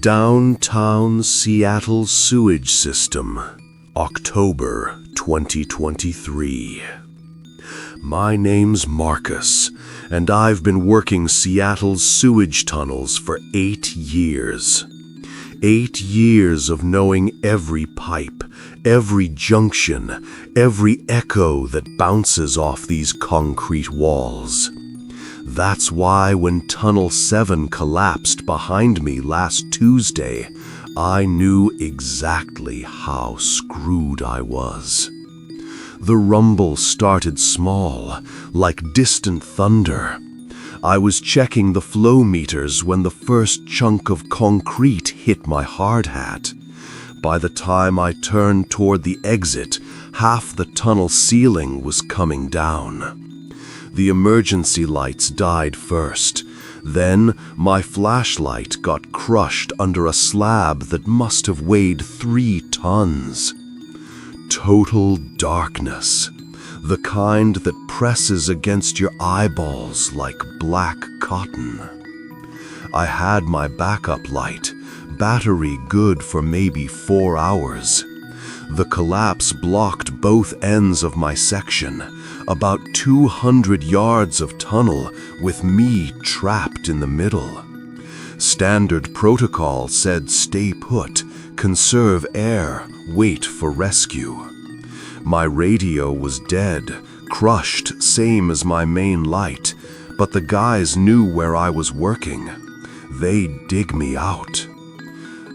Downtown Seattle Sewage System, October 2023. My name's Marcus, and I've been working Seattle's sewage tunnels for 8 years. 8 years of knowing every pipe, every junction, every echo that bounces off these concrete walls. That's why when Tunnel 7 collapsed behind me last Tuesday, I knew exactly how screwed I was. The rumble started small, like distant thunder. I was checking the flow meters when the first chunk of concrete hit my hard hat. By the time I turned toward the exit, half the tunnel ceiling was coming down. The emergency lights died first. Then my flashlight got crushed under a slab that must have weighed 3 tons. Total darkness, the kind that presses against your eyeballs like black cotton. I had my backup light, battery good for maybe 4 hours. The collapse blocked both ends of my section, about 200 yards of tunnel with me trapped in the middle. Standard protocol said stay put, conserve air, wait for rescue. My radio was dead, crushed same as my main light, but the guys knew where I was working. They'd dig me out.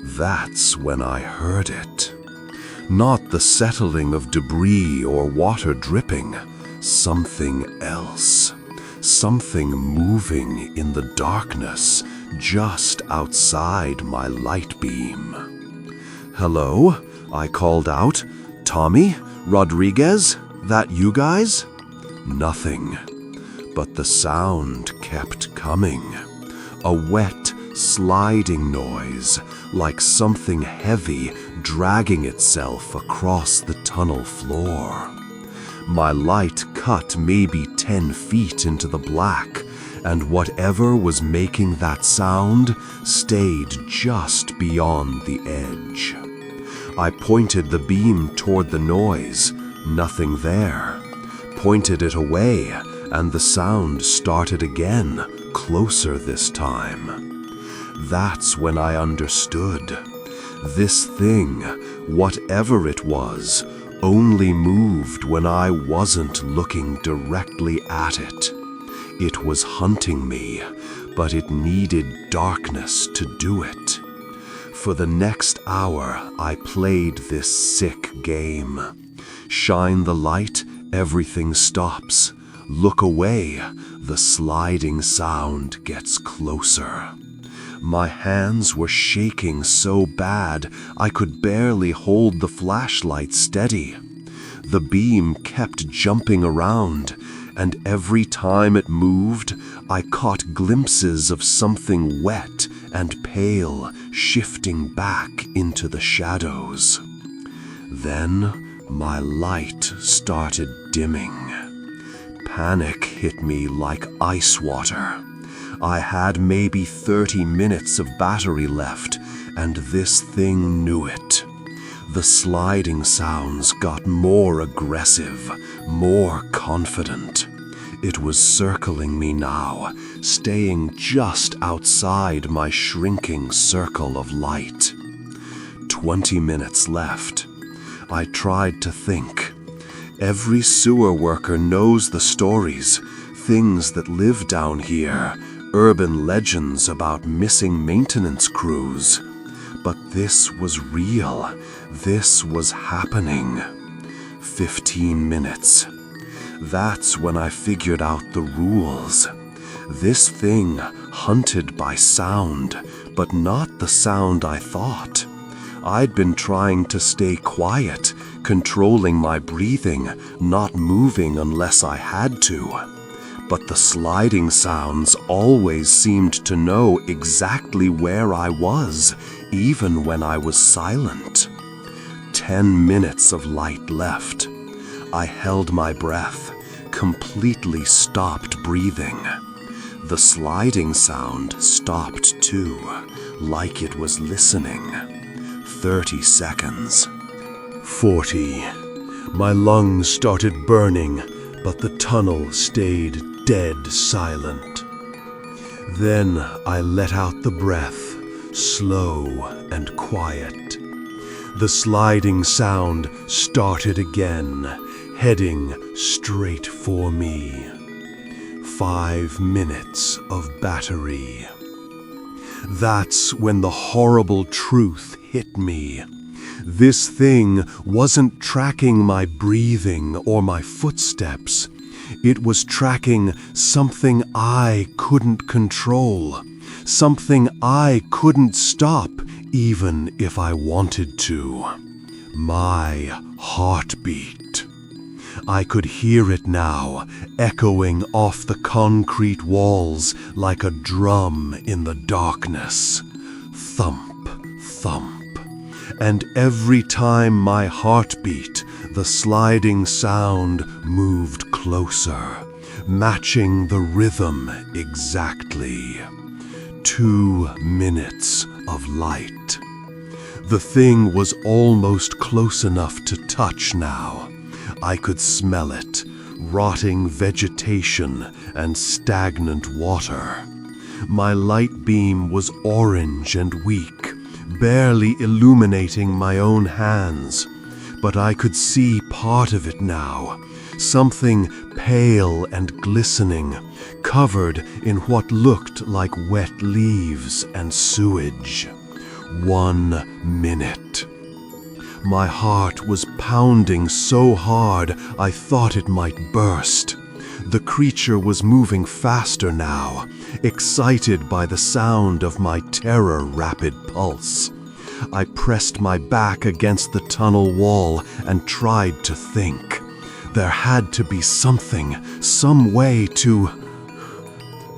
That's when I heard it. Not the settling of debris or water dripping. Something else. Something moving in the darkness just outside my light beam. "Hello?" I called out. "Tommy? Rodriguez? That you guys?" Nothing. But the sound kept coming. A wet, sliding noise, like something heavy dragging itself across the tunnel floor. My light cut maybe 10 feet into the black, and whatever was making that sound stayed just beyond the edge. I pointed the beam toward the noise, nothing there. Pointed it away, and the sound started again, closer this time. That's when I understood. This thing, whatever it was, only moved when I wasn't looking directly at it. It was hunting me, but it needed darkness to do it. For the next hour, I played this sick game. Shine the light, everything stops. Look away, the sliding sound gets closer. My hands were shaking so bad I could barely hold the flashlight steady. The beam kept jumping around, and every time it moved, I caught glimpses of something wet and pale shifting back into the shadows. Then my light started dimming. Panic hit me like ice water. I had maybe 30 minutes of battery left, and this thing knew it. The sliding sounds got more aggressive, more confident. It was circling me now, staying just outside my shrinking circle of light. 20 minutes left. I tried to think. Every sewer worker knows the stories, things that live down here, urban legends about missing maintenance crews. But this was real. This was happening. 15 minutes. That's when I figured out the rules. This thing hunted by sound, but not the sound I thought. I'd been trying to stay quiet, controlling my breathing, not moving unless I had to. But the sliding sounds always seemed to know exactly where I was, even when I was silent. 10 minutes of light left. I held my breath, completely stopped breathing. The sliding sound stopped too, like it was listening. 30 seconds. 40. My lungs started burning, but the tunnel stayed dead silent. Then I let out the breath, slow and quiet. The sliding sound started again, heading straight for me. 5 minutes of battery. That's when the horrible truth hit me. This thing wasn't tracking my breathing or my footsteps. It was tracking something I couldn't control, something I couldn't stop even if I wanted to. My heartbeat. I could hear it now, echoing off the concrete walls like a drum in the darkness. Thump, thump. And every time my heart beat, the sliding sound moved closer, matching the rhythm exactly. 2 minutes of light. The thing was almost close enough to touch now. I could smell it, rotting vegetation and stagnant water. My light beam was orange and weak, barely illuminating my own hands, but I could see part of it now, something pale and glistening, covered in what looked like wet leaves and sewage. 1 minute. My heart was pounding so hard I thought it might burst. The creature was moving faster now, excited by the sound of my terror-rapid pulse. I pressed my back against the tunnel wall and tried to think. There had to be something, some way to...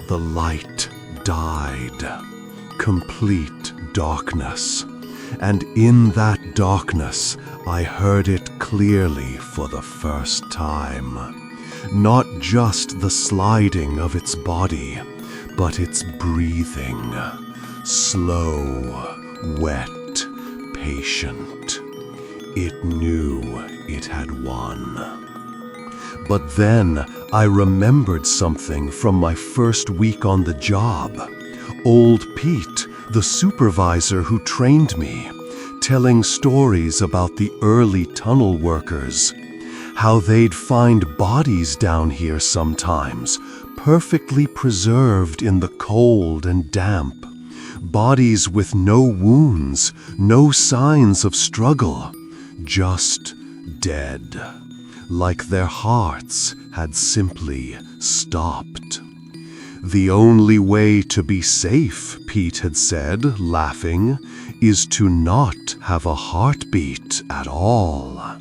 The light died. Complete darkness. And in that darkness, I heard it clearly for the first time. Not just the sliding of its body, but its breathing. Slow, wet, patient. It knew it had won. But then I remembered something from my first week on the job. Old Pete, the supervisor who trained me, telling stories about the early tunnel workers. How they'd find bodies down here sometimes, perfectly preserved in the cold and damp. Bodies with no wounds, no signs of struggle, just dead, like their hearts had simply stopped. The only way to be safe, Pete had said, laughing, is to not have a heartbeat at all.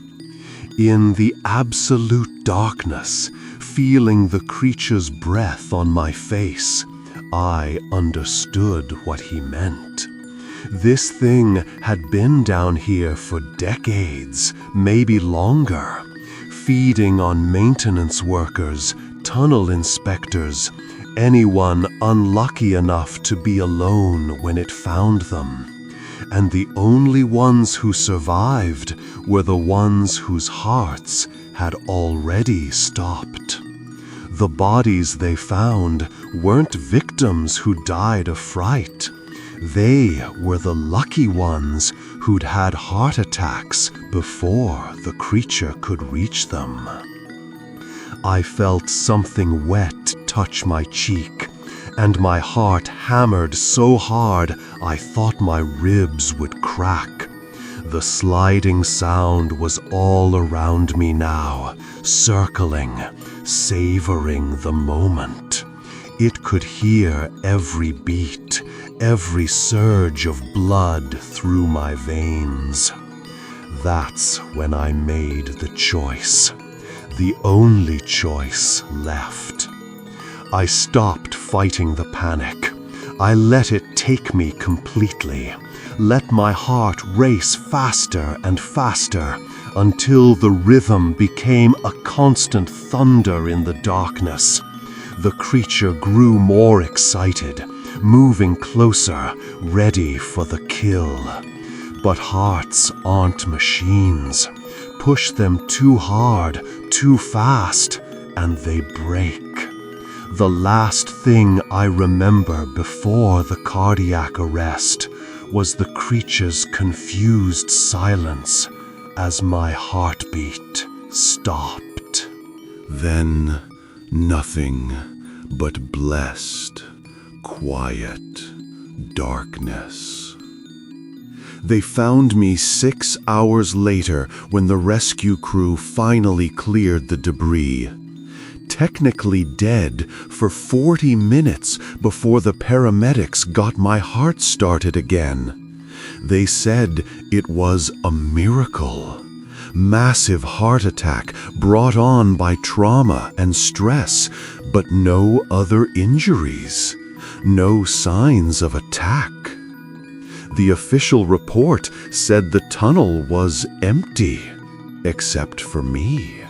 In the absolute darkness, feeling the creature's breath on my face, I understood what he meant. This thing had been down here for decades, maybe longer, feeding on maintenance workers, tunnel inspectors, anyone unlucky enough to be alone when it found them. And the only ones who survived were the ones whose hearts had already stopped. The bodies they found weren't victims who died of fright. They were the lucky ones who'd had heart attacks before the creature could reach them. I felt something wet touch my cheek, and my heart hammered so hard I thought my ribs would crack. The sliding sound was all around me now, circling, savoring the moment. It could hear every beat, every surge of blood through my veins. That's when I made the choice, the only choice left. I stopped fighting the panic. I let it take me completely. Let my heart race faster and faster until the rhythm became a constant thunder in the darkness. The creature grew more excited, moving closer, ready for the kill. But hearts aren't machines. Push them too hard, too fast, and they break. The last thing I remember before the cardiac arrest was the creature's confused silence as my heartbeat stopped. Then nothing but blessed, quiet darkness. They found me 6 hours later when the rescue crew finally cleared the debris. Technically dead for 40 minutes before the paramedics got my heart started again. They said it was a miracle. Massive heart attack brought on by trauma and stress, but no other injuries. No signs of attack. The official report said the tunnel was empty, except for me.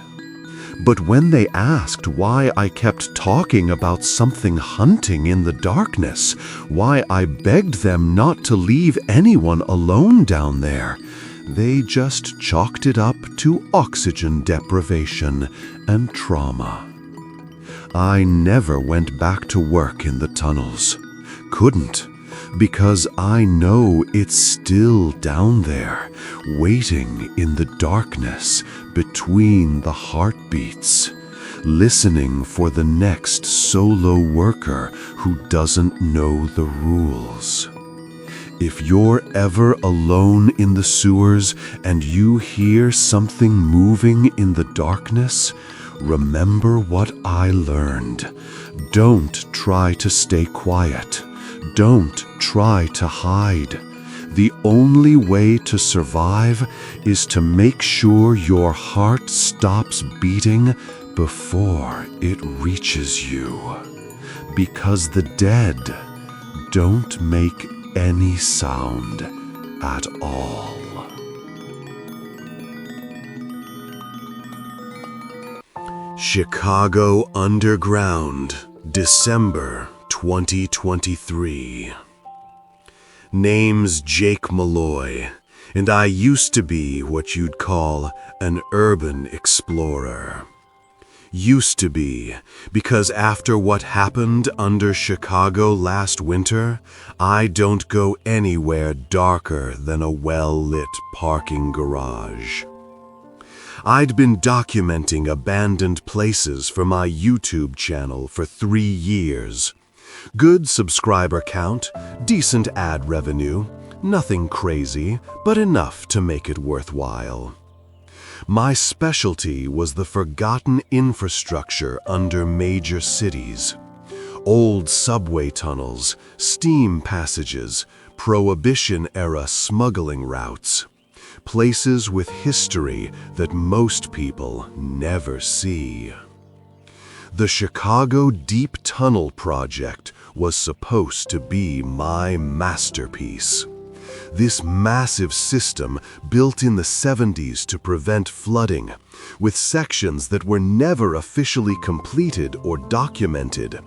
But when they asked why I kept talking about something hunting in the darkness, why I begged them not to leave anyone alone down there, they just chalked it up to oxygen deprivation and trauma. I never went back to work in the tunnels. Couldn't, because I know it's still down there, waiting in the darkness between the heartbeats, listening for the next solo worker who doesn't know the rules. If you're ever alone in the sewers and you hear something moving in the darkness, remember what I learned. Don't try to stay quiet. Don't try to hide. The only way to survive is to make sure your heart stops beating before it reaches you. Because the dead don't make any sound at all. Chicago Underground, December 2023. Name's Jake Malloy, and I used to be what you'd call an urban explorer. Used to be, because after what happened under Chicago last winter, I don't go anywhere darker than a well-lit parking garage. I'd been documenting abandoned places for my YouTube channel for 3 years. Good subscriber count, decent ad revenue, nothing crazy, but enough to make it worthwhile. My specialty was the forgotten infrastructure under major cities. Old subway tunnels, steam passages, Prohibition-era smuggling routes. Places with history that most people never see. The Chicago Deep Tunnel Project was supposed to be my masterpiece. This massive system, built in the 70s to prevent flooding, with sections that were never officially completed or documented,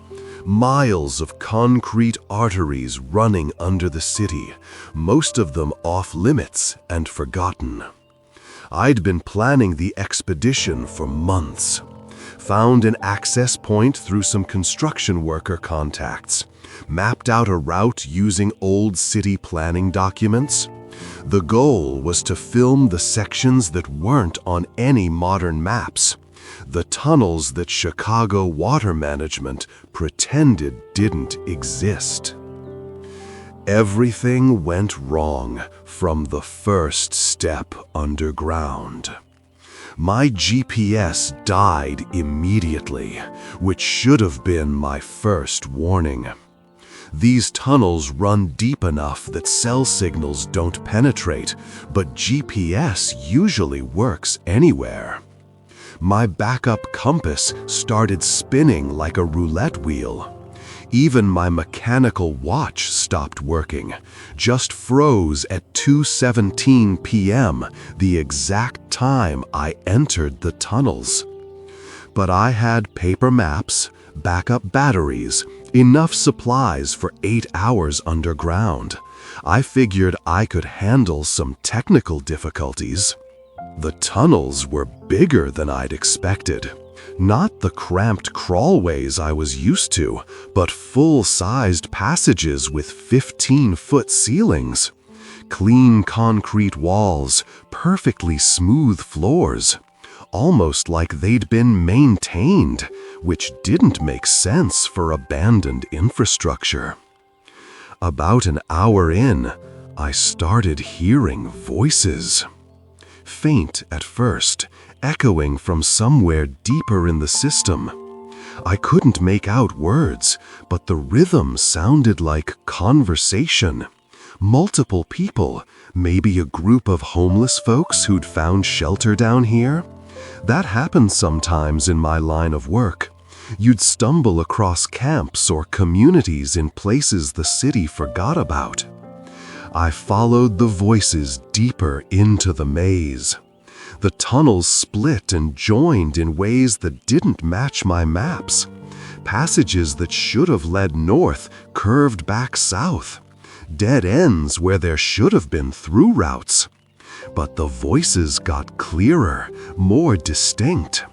miles of concrete arteries running under the city, most of them off-limits and forgotten. I'd been planning the expedition for months. Found an access point through some construction worker contacts. Mapped out a route using old city planning documents. The goal was to film the sections that weren't on any modern maps. The tunnels that Chicago Water Management pretended didn't exist. Everything went wrong from the first step underground. My GPS died immediately, which should have been my first warning. These tunnels run deep enough that cell signals don't penetrate, but GPS usually works anywhere. My backup compass started spinning like a roulette wheel. Even my mechanical watch stopped working, just froze at 2:17 p.m., the exact time I entered the tunnels. But I had paper maps, backup batteries, enough supplies for 8 hours underground. I figured I could handle some technical difficulties. The tunnels were bigger than I'd expected. Not the cramped crawlways I was used to, but full-sized passages with 15-foot ceilings. Clean concrete walls, perfectly smooth floors. Almost like they'd been maintained, which didn't make sense for abandoned infrastructure. About an hour in, I started hearing voices. Faint at first, echoing from somewhere deeper in the system. I couldn't make out words, but the rhythm sounded like conversation. Multiple people, maybe a group of homeless folks who'd found shelter down here. That happens sometimes in my line of work. You'd stumble across camps or communities in places the city forgot about. I followed the voices deeper into the maze. The tunnels split and joined in ways that didn't match my maps. Passages that should have led north curved back south. Dead ends where there should have been through routes. But the voices got clearer, more distinct.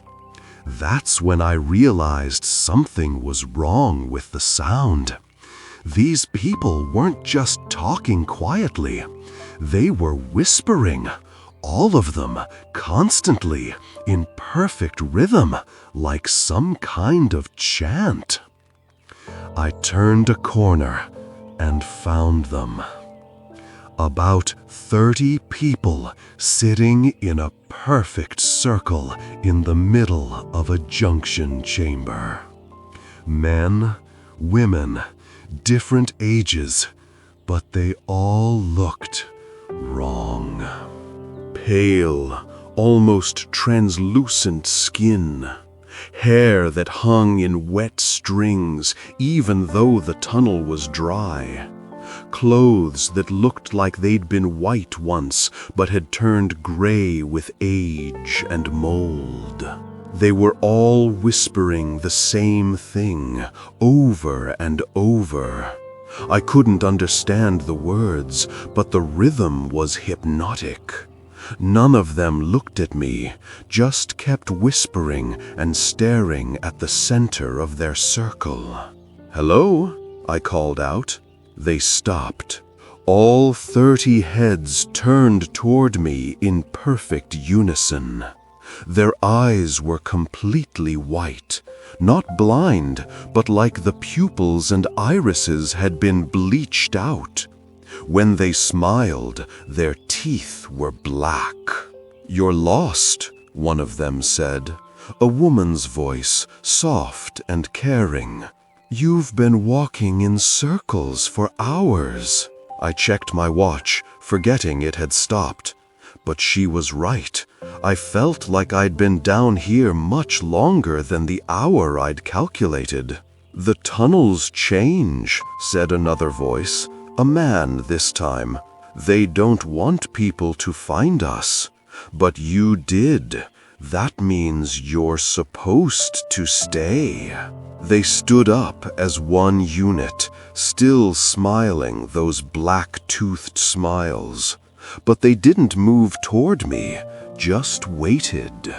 That's when I realized something was wrong with the sound. These people weren't just talking quietly. They were whispering, all of them, constantly, in perfect rhythm, like some kind of chant. I turned a corner and found them. About 30 people sitting in a perfect circle in the middle of a junction chamber. Men, women, different ages, but they all looked wrong. Pale, almost translucent skin. Hair that hung in wet strings even though the tunnel was dry. Clothes that looked like they'd been white once but had turned gray with age and mold. They were all whispering the same thing over and over. I couldn't understand the words, but the rhythm was hypnotic. None of them looked at me, just kept whispering and staring at the center of their circle. "Hello?" I called out. They stopped. All 30 heads turned toward me in perfect unison. Their eyes were completely white, not blind, but like the pupils and irises had been bleached out. When they smiled, their teeth were black. "You're lost," one of them said, a woman's voice, soft and caring. "You've been walking in circles for hours." I checked my watch, forgetting it had stopped. But she was right. I felt like I'd been down here much longer than the hour I'd calculated. "The tunnels change," said another voice. A man this time. "They don't want people to find us. But you did. That means you're supposed to stay." They stood up as one unit, still smiling those black-toothed smiles. But they didn't move toward me, just waited,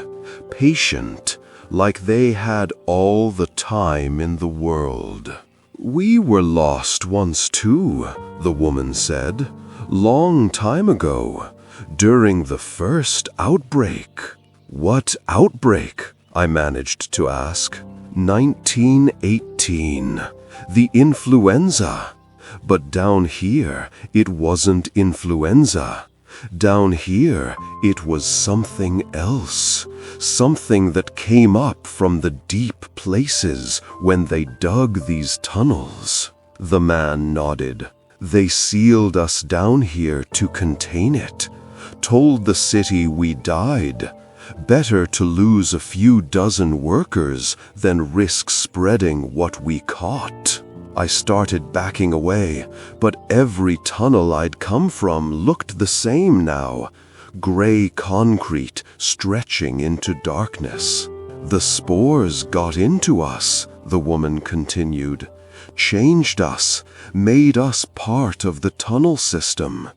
patient, like they had all the time in the world. "We were lost once too," the woman said. "Long time ago, during the first outbreak." "What outbreak?" I managed to ask. 1918. The influenza. But down here, it wasn't influenza. Down here, it was something else. Something that came up from the deep places when they dug these tunnels. The man nodded. "They sealed us down here to contain it. Told the city we died. Better to lose a few dozen workers than risk spreading what we caught." I started backing away, but every tunnel I'd come from looked the same now. Gray concrete stretching into darkness. "The spores got into us," the woman continued. Changed us, made us part of the tunnel system.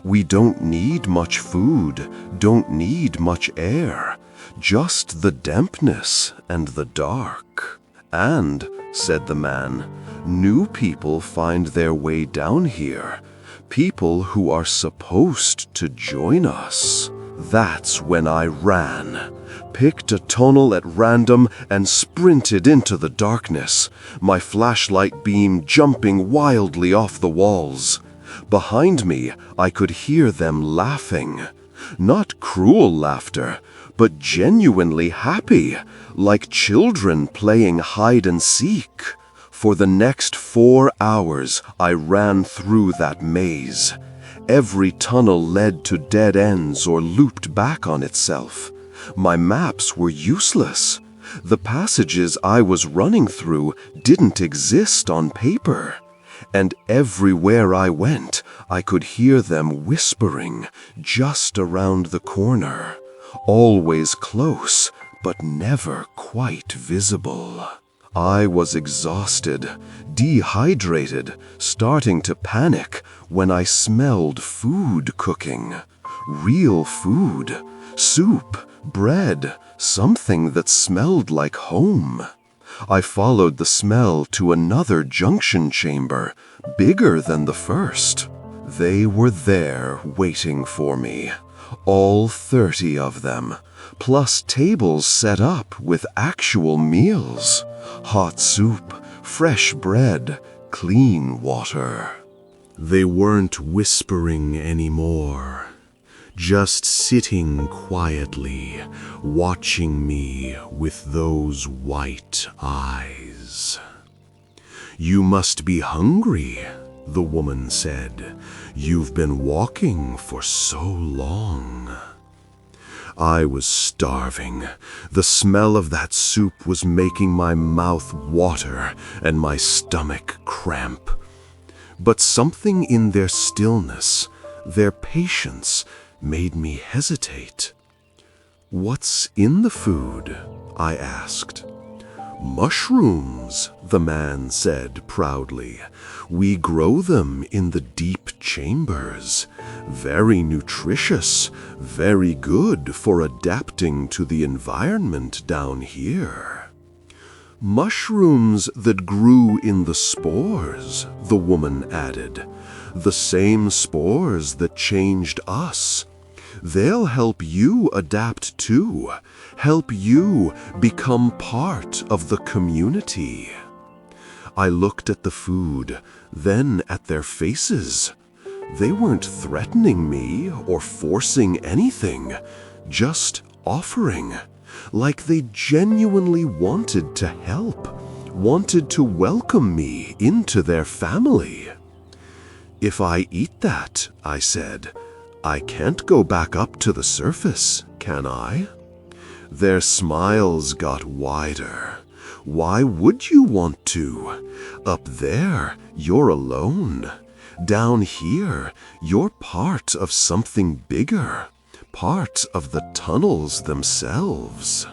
We don't need much food, don't need much air, just the dampness and the dark. And, said the man, new people find their way down here, people who are supposed to join us. That's when I ran, picked a tunnel at random and sprinted into the darkness, my flashlight beam jumping wildly off the walls. Behind me, I could hear them laughing. Not cruel laughter, but genuinely happy, like children playing hide and seek. For the next 4 hours, I ran through that maze. Every tunnel led to dead ends or looped back on itself. My maps were useless. The passages I was running through didn't exist on paper. And everywhere I went, I could hear them whispering just around the corner. Always close, but never quite visible. I was exhausted, dehydrated, starting to panic when I smelled food cooking. Real food. Soup, bread, something that smelled like home. I followed the smell to another junction chamber, bigger than the first. They were there waiting for me, all 30 of them, plus tables set up with actual meals. Hot soup, fresh bread, clean water. They weren't whispering anymore, just sitting quietly, watching me with those white eyes. You must be hungry, the woman said. You've been walking for so long. I was starving. The smell of that soup was making my mouth water and my stomach cramp. But something in their stillness, their patience, made me hesitate. What's in the food? I asked. Mushrooms, the man said proudly. We grow them in the deep chambers. Very nutritious, very good for adapting to the environment down here. Mushrooms that grew in the spores, the woman added. The same spores that changed us. They'll help you adapt too, help you become part of the community. I looked at the food, then at their faces. They weren't threatening me or forcing anything, just offering, like they genuinely wanted to help, wanted to welcome me into their family. If I eat that, I said, I can't go back up to the surface, can I? Their smiles got wider. Why would you want to? Up there, you're alone. Down here, you're part of something bigger, part of the tunnels themselves.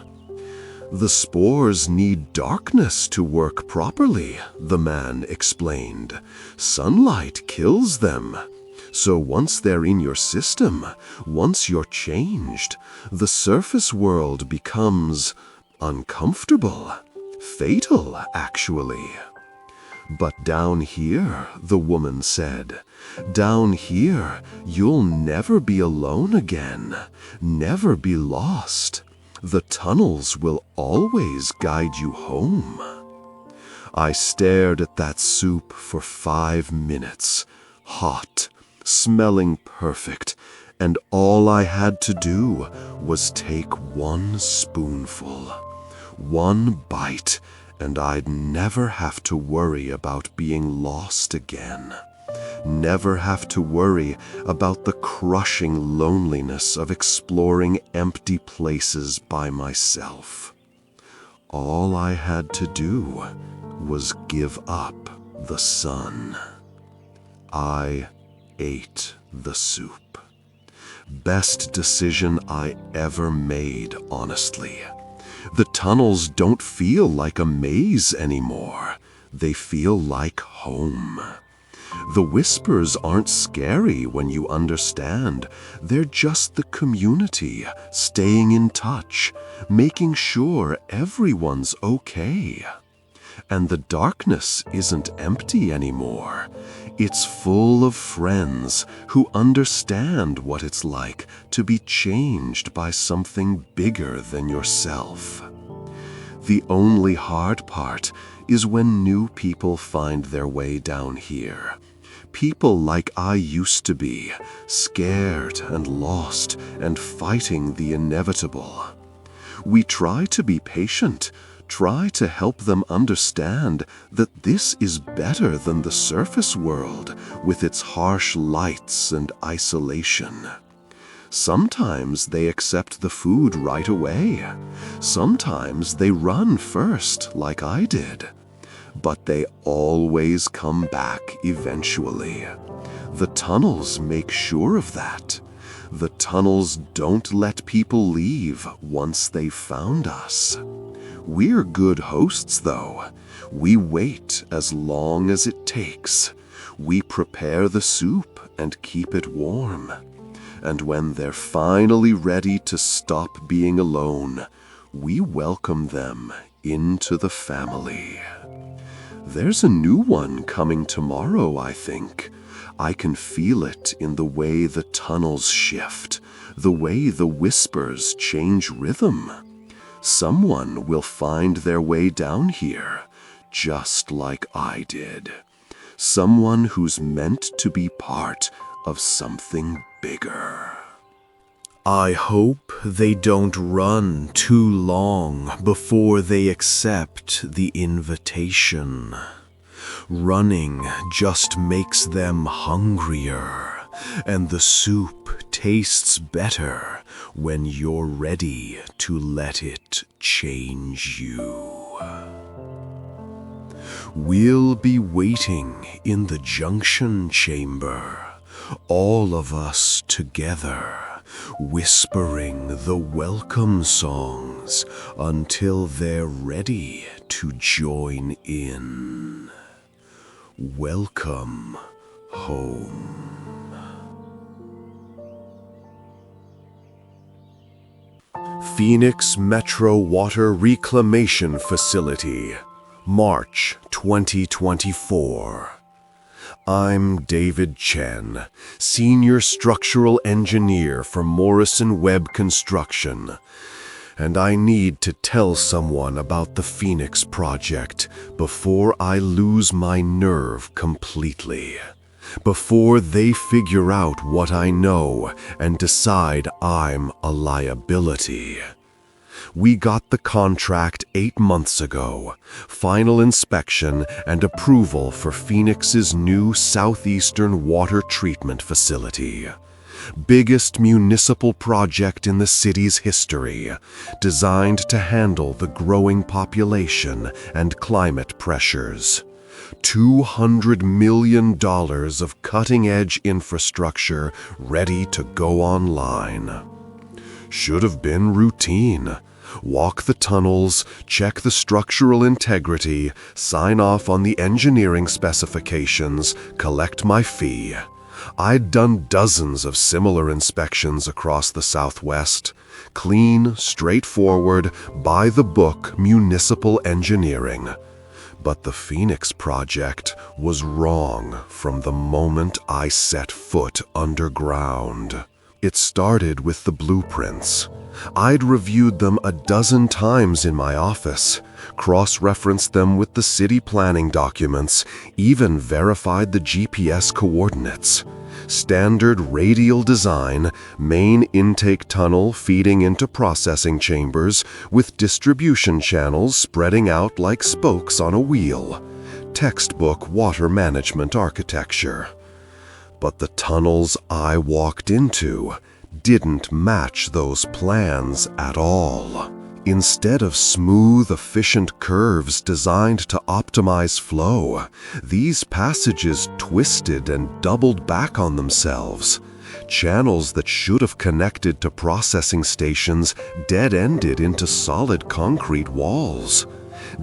The spores need darkness to work properly, the man explained. Sunlight kills them. So once they're in your system, once you're changed, the surface world becomes uncomfortable, fatal, actually. But down here, the woman said, down here, you'll never be alone again, never be lost. The tunnels will always guide you home. I stared at that soup for 5 minutes, hot, smelling perfect, and all I had to do was take 1 spoonful, 1 bite, and I'd never have to worry about being lost again. Never have to worry about the crushing loneliness of exploring empty places by myself. All I had to do was give up the sun. I ate the soup. Best decision I ever made, honestly. The tunnels don't feel like a maze anymore. They feel like home. The whispers aren't scary when you understand. They're just the community, staying in touch, making sure everyone's okay. And the darkness isn't empty anymore. It's full of friends who understand what it's like to be changed by something bigger than yourself. The only hard part is when new people find their way down here. People like I used to be, scared and lost and fighting the inevitable. We try to be patient, try to help them understand that this is better than the surface world with its harsh lights and isolation. Sometimes they accept the food right away. Sometimes they run first, like I did. But they always come back eventually. The tunnels make sure of that. The tunnels don't let people leave once they've found us. We're good hosts, though. We wait as long as it takes. We prepare the soup and keep it warm. And when they're finally ready to stop being alone, we welcome them into the family. There's a new one coming tomorrow, I think. I can feel it in the way the tunnels shift, the way the whispers change rhythm. Someone will find their way down here, just like I did. Someone who's meant to be part of something bigger. I hope they don't run too long before they accept the invitation. Running just makes them hungrier, and the soup tastes better when you're ready to let it change you. We'll be waiting in the junction chamber, all of us together, whispering the welcome songs until they're ready to join in. Welcome home. Phoenix Metro Water Reclamation Facility, March 2024. I'm David Chen, Senior Structural Engineer for Morrison Webb Construction, and I need to tell someone about the Phoenix Project before I lose my nerve completely, before they figure out what I know and decide I'm a liability. We got the contract 8 months ago, final inspection and approval for Phoenix's new southeastern water treatment facility. Biggest municipal project in the city's history, designed to handle the growing population and climate pressures. $200 million of cutting-edge infrastructure ready to go online. Should have been routine. Walk the tunnels, check the structural integrity, sign off on the engineering specifications, collect my fee. I'd done dozens of similar inspections across the Southwest. Clean, straightforward, by-the-book municipal engineering. But the Phoenix Project was wrong from the moment I set foot underground. It started with the blueprints. I'd reviewed them a dozen times in my office, cross-referenced them with the city planning documents, even verified the GPS coordinates. Standard radial design, main intake tunnel feeding into processing chambers, with distribution channels spreading out like spokes on a wheel. Textbook water management architecture. But the tunnels I walked into didn't match those plans at all. Instead of smooth, efficient curves designed to optimize flow, these passages twisted and doubled back on themselves. Channels that should have connected to processing stations dead-ended into solid concrete walls.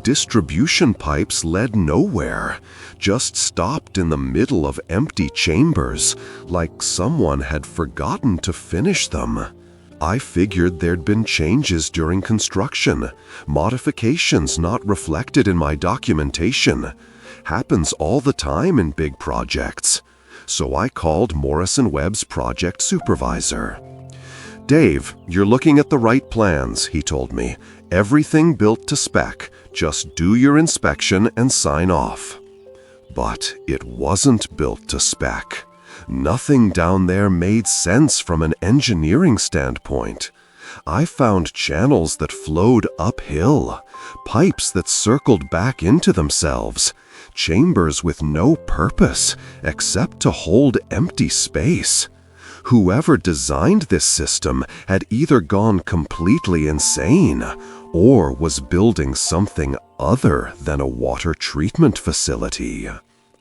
Distribution pipes led nowhere, just stopped in the middle of empty chambers, like someone had forgotten to finish them. I figured there'd been changes during construction, modifications not reflected in my documentation. Happens all the time in big projects. So I called Morrison Webb's project supervisor. "Dave, you're looking at the right plans," he told me. "Everything built to spec. Just do your inspection and sign off." But it wasn't built to spec. Nothing down there made sense from an engineering standpoint. I found channels that flowed uphill, pipes that circled back into themselves, chambers with no purpose except to hold empty space. Whoever designed this system had either gone completely insane or was building something other than a water treatment facility.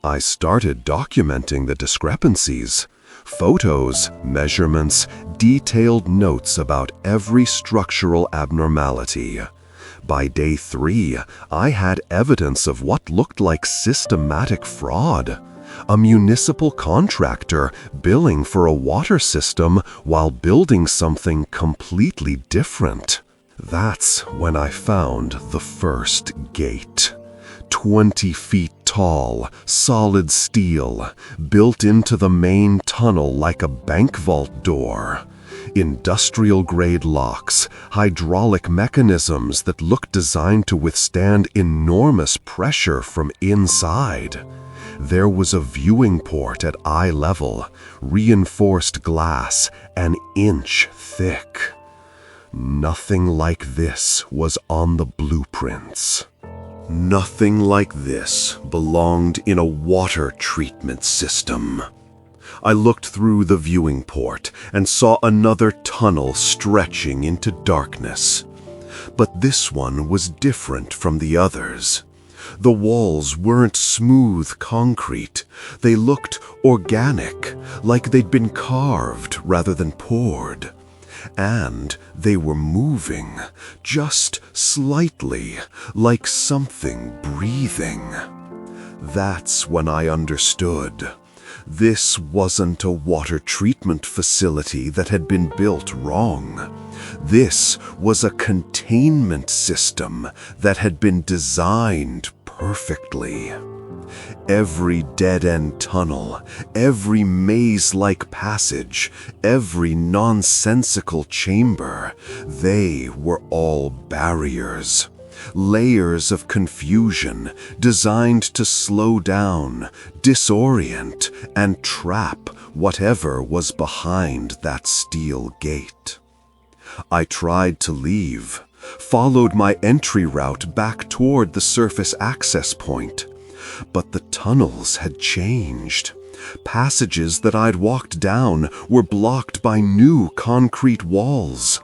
I started documenting the discrepancies. Photos, measurements, detailed notes about every structural abnormality. By day 3, I had evidence of what looked like systematic fraud. A municipal contractor billing for a water system while building something completely different. That's when I found the first gate. 20 feet tall, solid steel, built into the main tunnel like a bank vault door. Industrial-grade locks, hydraulic mechanisms that look designed to withstand enormous pressure from inside. There was a viewing port at eye level, reinforced glass, an inch thick. Nothing like this was on the blueprints. Nothing like this belonged in a water treatment system. I looked through the viewing port and saw another tunnel stretching into darkness. But this one was different from the others. The walls weren't smooth concrete. They looked organic, like they'd been carved rather than poured. And they were moving, just slightly, like something breathing. That's when I understood. This wasn't a water treatment facility that had been built wrong. This was a containment system that had been designed perfectly. Every dead-end tunnel, every maze-like passage, every nonsensical chamber, they were all barriers. Layers of confusion designed to slow down, disorient, and trap whatever was behind that steel gate. I tried to leave, followed my entry route back toward the surface access point. But the tunnels had changed. Passages that I'd walked down were blocked by new concrete walls.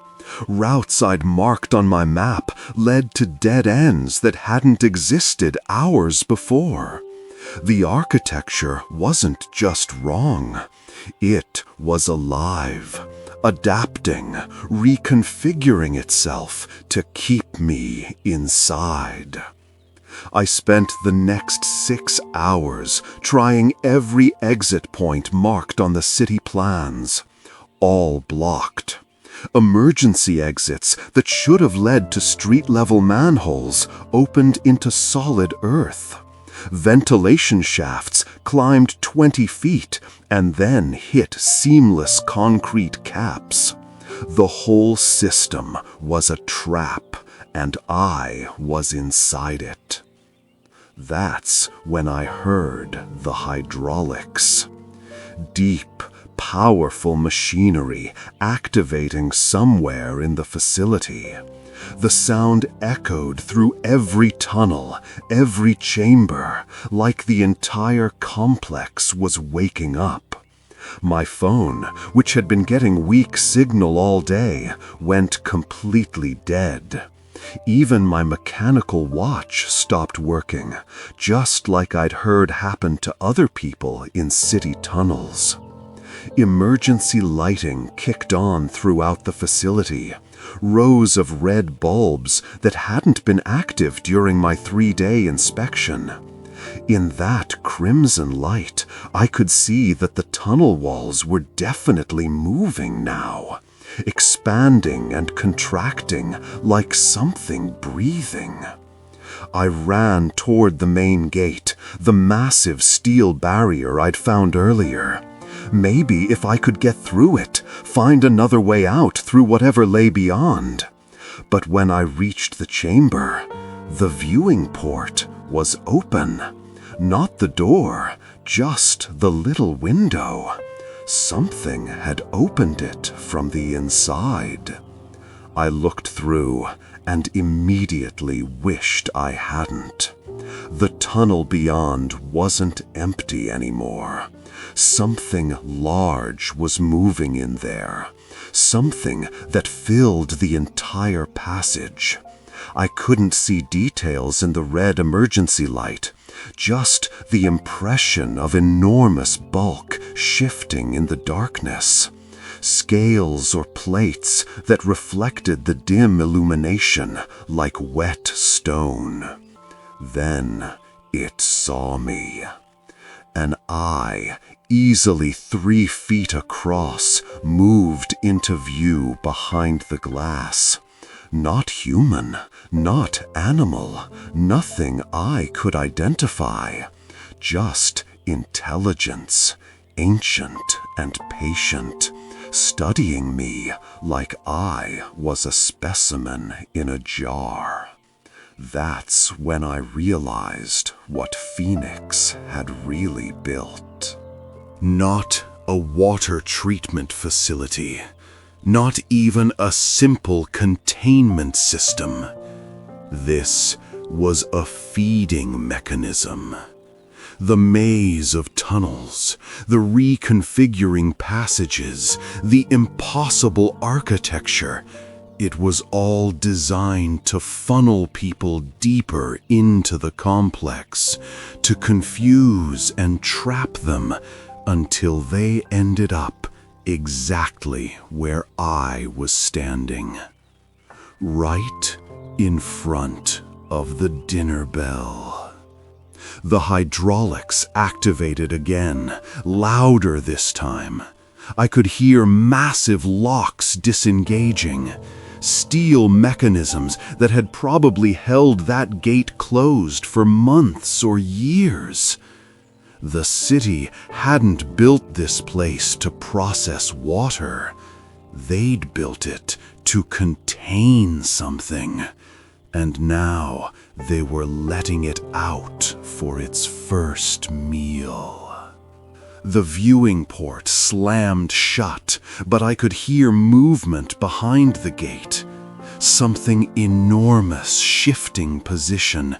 Routes I'd marked on my map led to dead ends that hadn't existed hours before. The architecture wasn't just wrong. It was alive, adapting, reconfiguring itself to keep me inside. I spent the next 6 hours trying every exit point marked on the city plans, all blocked. Emergency exits that should have led to street-level manholes opened into solid earth. Ventilation shafts climbed 20 feet and then hit seamless concrete caps. The whole system was a trap, and I was inside it. That's when I heard the hydraulics. Deep, powerful machinery activating somewhere in the facility. The sound echoed through every tunnel, every chamber, like the entire complex was waking up. My phone, which had been getting weak signal all day, went completely dead. Even my mechanical watch stopped working, just like I'd heard happen to other people in city tunnels. Emergency lighting kicked on throughout the facility. Rows of red bulbs that hadn't been active during my 3-day inspection. In that crimson light, I could see that the tunnel walls were definitely moving now, expanding and contracting like something breathing. I ran toward the main gate, the massive steel barrier I'd found earlier. Maybe if I could get through it, find another way out through whatever lay beyond. But when I reached the chamber, the viewing port was open. Not the door, just the little window. Something had opened it from the inside. I looked through and immediately wished I hadn't. The tunnel beyond wasn't empty anymore. Something large was moving in there. Something that filled the entire passage. I couldn't see details in the red emergency light, just the impression of enormous bulk shifting in the darkness. Scales or plates that reflected the dim illumination like wet stone. Then it saw me. An eye, easily 3 feet across, moved into view behind the glass. Not human, not animal, nothing I could identify. Just intelligence, ancient and patient, studying me like I was a specimen in a jar. That's when I realized what Phoenix had really built. Not a water treatment facility. Not even a simple containment system. This was a feeding mechanism. The maze of tunnels, the reconfiguring passages, the impossible architecture, it was all designed to funnel people deeper into the complex, to confuse and trap them until they ended up exactly where I was standing. Right in front of the dinner bell. The hydraulics activated again, louder this time. I could hear massive locks disengaging, steel mechanisms that had probably held that gate closed for months or years. The city hadn't built this place to process water. They'd built it to contain something. And now they were letting it out for its first meal. The viewing port slammed shut, but I could hear movement behind the gate. Something enormous shifting position,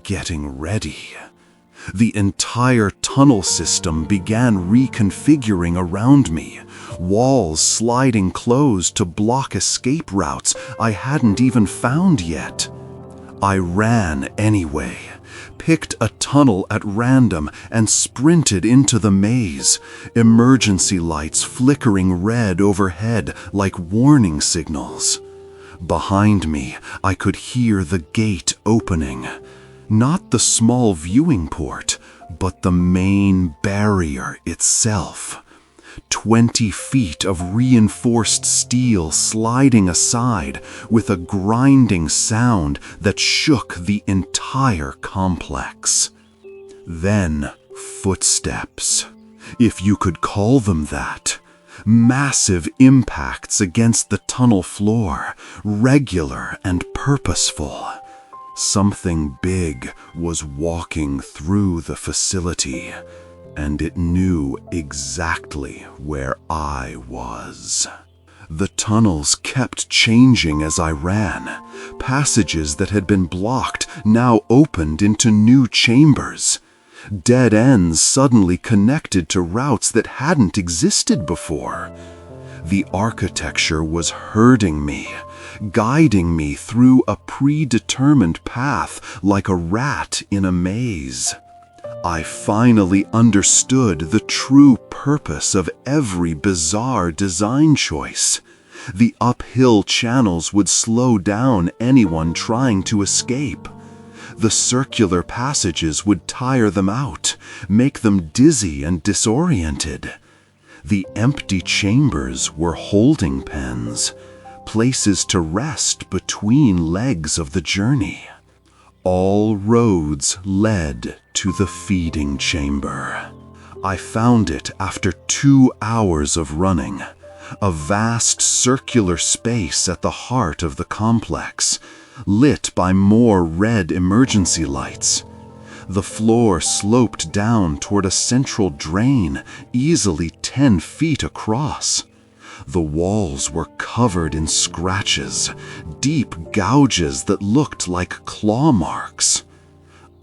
getting ready. The entire tunnel system began reconfiguring around me, walls sliding closed to block escape routes I hadn't even found yet. I ran anyway, picked a tunnel at random and sprinted into the maze, emergency lights flickering red overhead like warning signals. Behind me, I could hear the gate opening. Not the small viewing port, but the main barrier itself. 20 feet of reinforced steel sliding aside with a grinding sound that shook the entire complex. Then footsteps, if you could call them that. Massive impacts against the tunnel floor, regular and purposeful. Something big was walking through the facility, and it knew exactly where I was. The tunnels kept changing as I ran. Passages that had been blocked now opened into new chambers. Dead ends suddenly connected to routes that hadn't existed before. The architecture was herding me, guiding me through a predetermined path like a rat in a maze. I finally understood the true purpose of every bizarre design choice. The uphill channels would slow down anyone trying to escape. The circular passages would tire them out, make them dizzy and disoriented. The empty chambers were holding pens, places to rest between legs of the journey. All roads led to the feeding chamber. I found it after 2 hours of running, a vast circular space at the heart of the complex, lit by more red emergency lights. The floor sloped down toward a central drain, easily 10 feet across. The walls were covered in scratches, deep gouges that looked like claw marks.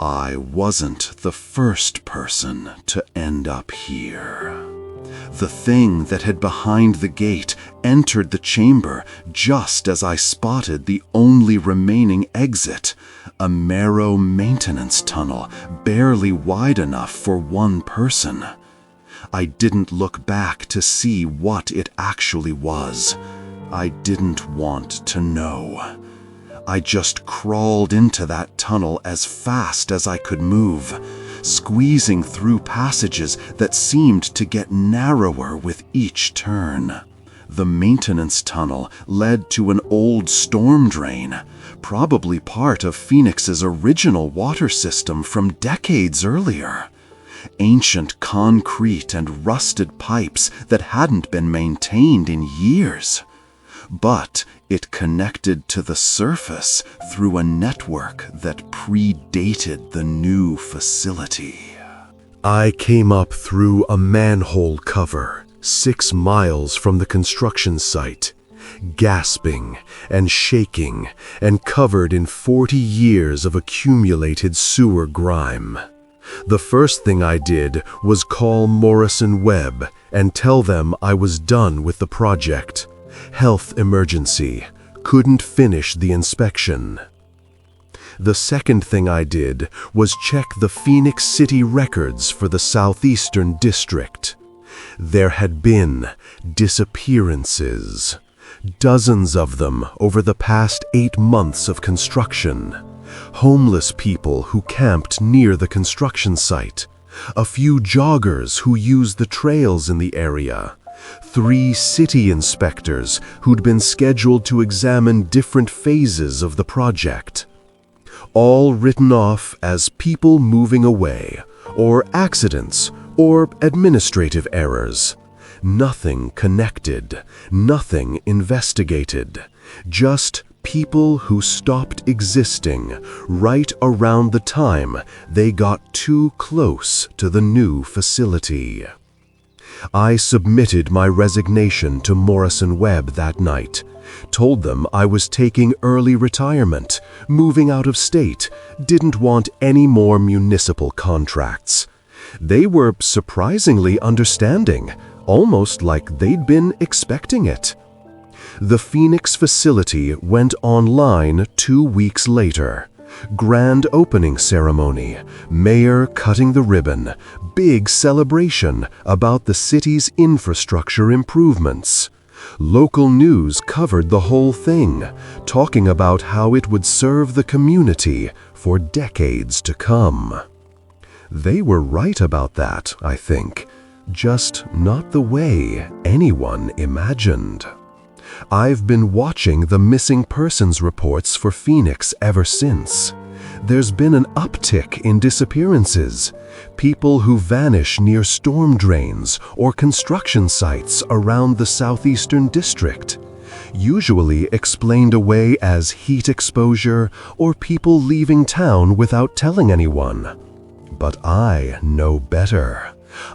I wasn't the first person to end up here. The thing that had behind the gate entered the chamber just as I spotted the only remaining exit, a narrow maintenance tunnel barely wide enough for one person. I didn't look back to see what it actually was. I didn't want to know. I just crawled into that tunnel as fast as I could move, squeezing through passages that seemed to get narrower with each turn. The maintenance tunnel led to an old storm drain, probably part of Phoenix's original water system from decades earlier. Ancient concrete and rusted pipes that hadn't been maintained in years. But it connected to the surface through a network that predated the new facility. I came up through a manhole cover 6 miles from the construction site, gasping and shaking and covered in 40 years of accumulated sewer grime. The first thing I did was call Morrison Webb and tell them I was done with the project. Health emergency. Couldn't finish the inspection. The second thing I did was check the Phoenix City records for the Southeastern District. There had been disappearances. Dozens of them over the past 8 months of construction. Homeless people who camped near the construction site. A few joggers who used the trails in the area. 3 city inspectors who'd been scheduled to examine different phases of the project. All written off as people moving away, or accidents, or administrative errors. Nothing connected, nothing investigated. Just people who stopped existing right around the time they got too close to the new facility. I submitted my resignation to Morrison Webb that night, told them I was taking early retirement, moving out of state, didn't want any more municipal contracts. They were surprisingly understanding, almost like they'd been expecting it. The Phoenix facility went online 2 weeks later. Grand opening ceremony, mayor cutting the ribbon, big celebration about the city's infrastructure improvements. Local news covered the whole thing, talking about how it would serve the community for decades to come. They were right about that, I think, just not the way anyone imagined. I've been watching the missing persons reports for Phoenix ever since. There's been an uptick in disappearances. People who vanish near storm drains or construction sites around the Southeastern District. Usually explained away as heat exposure or people leaving town without telling anyone. But I know better.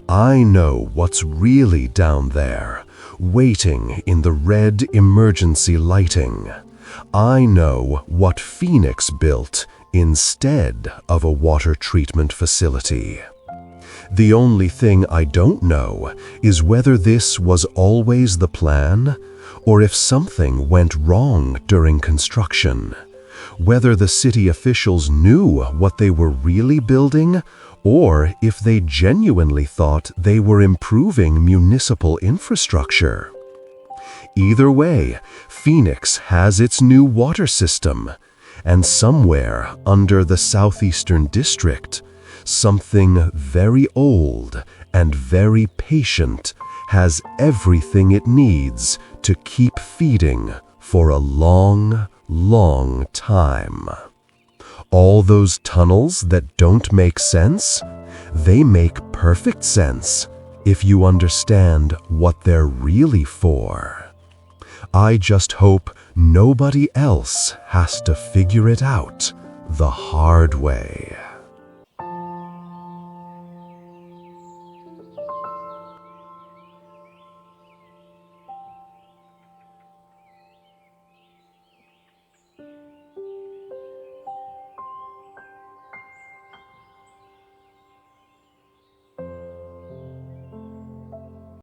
I know what's really down there, waiting in the red emergency lighting. I know what Phoenix built instead of a water treatment facility. The only thing I don't know is whether this was always the plan, or if something went wrong during construction. Whether the city officials knew what they were really building, or if they genuinely thought they were improving municipal infrastructure. Either way, Phoenix has its new water system, and somewhere under the southeastern district, something very old and very patient has everything it needs to keep feeding for a long, long time. All those tunnels that don't make sense, they make perfect sense if you understand what they're really for. I just hope nobody else has to figure it out the hard way.